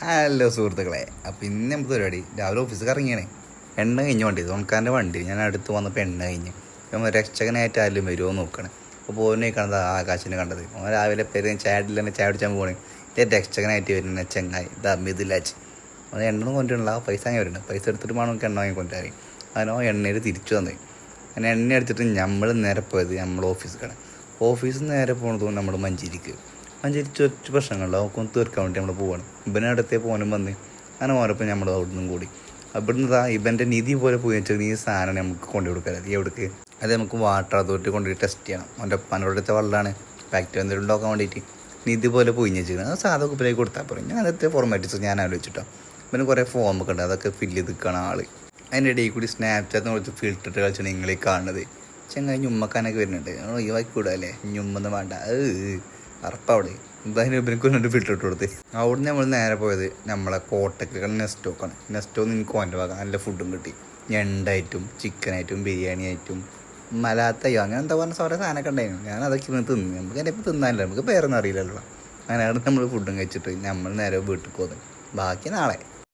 Hello സുഹൃത്തുക്കളെ, അപ്പോൾ ഇന്ന് നമുക്ക് പരിപാടി രാവിലെ ഓഫീസിൽ ഇറങ്ങിയാണ്. എണ്ണ കഴിഞ്ഞ വണ്ടി തുണക്കാരൻ്റെ വണ്ടി ഞാൻ അടുത്ത് വന്നപ്പോൾ എണ്ണ കഴിഞ്ഞ് നമ്മൾ രക്ഷകനായിട്ട് ആരും വരുമോ നോക്കണം. അപ്പോൾ പോകുന്നേ കാണുന്നത് ആകാശിനെ കണ്ടത്. അവൻ രാവിലെ പേര് ചായടില്ല തന്നെ ചായ പിടിച്ചാൽ പോകണേ രക്ഷകനായിട്ട് വരുന്ന ചെങ്ങായി മിഥുലാച്ച്. അവൻ എണ്ണ കൊണ്ടുവരില്ല, പൈസ അങ്ങനെ വരുന്നുണ്ട്. പൈസ എടുത്തിട്ട് വേണം നമുക്ക് എണ്ണ വാങ്ങി കൊണ്ടുവരാൻ. അതിനോ എണ്ണയിൽ തിരിച്ചു വന്നത്. അങ്ങനെ എണ്ണ എടുത്തിട്ട് നമ്മൾ നേരെ പോയത് നമ്മൾ ഓഫീസിൽ നേരെ പോകണത് നമ്മൾ മഞ്ചേരിക്ക് ഒറ്റ പ്രശ്നങ്ങളുണ്ട്. അവർക്ക് തീർക്കാൻ വേണ്ടി നമ്മൾ പോവാണ്. ഇവനെ അടുത്തേ പോകാനും വന്ന് അങ്ങനെ പോരപ്പോൾ നമ്മൾ അവിടെ നിന്നും കൂടി അവിടുന്ന് ഇവൻ്റെ നിധി പോലെ പോയി വെച്ചാൽ ഈ സാധനം നമുക്ക് കൊണ്ടു കൊടുക്കരുത്. എവിടേക്ക് അത് നമുക്ക് വാട്ടർ അതോറിറ്റി കൊണ്ടുപോയി ടെസ്റ്റ് ചെയ്യണം. അവൻ്റെ പനോടത്തെ വെള്ളമാണ് ഫാക്ടറി എന്തെങ്കിലും ഉണ്ടാക്കാൻ വേണ്ടിയിട്ട് നിധി പോലെ പോയി വെച്ചിരിക്കുന്നത്. അത് സാധാ കുപ്പിലേക്ക് കൊടുത്താൽ പറയും. ഞാൻ അതത്തെ ഫോർമാറ്റിക്സ് ഞാൻ ആലോചിച്ചിട്ടോ. പിന്നെ കുറേ ഫോമൊക്കെ ഉണ്ട്, അതൊക്കെ ഫില്ല് ചെയ്ത് നിൽക്കണം ആൾ. അതിൻ്റെ ഇടയിൽ കൂടി സ്നാപ്ചാറ്റ് കുറച്ച് ഫിൽറ്റർ ഇട്ട് കളിച്ചാണ് നിങ്ങളീ കാണുന്നത്. ചെങ്ങായി ഞുമ്മക്കാനൊക്കെ വരുന്നുണ്ട്. ഒഴിവാക്കി കൂടാ അല്ലേ, ഞുമ്മൊന്നും വേണ്ട, അറപ്പവിടെ ഇവനക്ക് രണ്ട് ഫിൽറ്റർ ഇട്ട് കൊടുത്ത്. അവിടെ നമ്മൾ നേരെ പോയത് നമ്മളെ കോട്ടക്കൽ നെസ്റ്റോക്കാണ്. നെസ്റ്റോന്ന് എനിക്ക് ഓൻ്റെ ഭാഗം നല്ല ഫുഡും കിട്ടി. ഞണ്ടായിട്ടും ചിക്കനായിട്ടും ബിരിയാണി ആയിട്ടും മലാത്തയോ അങ്ങനെ എന്താ പറഞ്ഞ കുറേ സാധനമൊക്കെ ഉണ്ടായിരുന്നു. ഞാൻ അതൊക്കെ ഇന്ന് തിന്നു. നമുക്ക് അതിനെ ഇപ്പോൾ തിന്നാനില്ല, നമുക്ക് പേരൊന്നും അറിയില്ലല്ലോ. അങ്ങനെയാണ് നമ്മൾ ഫുഡും കഴിച്ചിട്ട് നമ്മൾ നേരെ വീട്ടിൽ പോകുന്നത്. ബാക്കി നാളെ.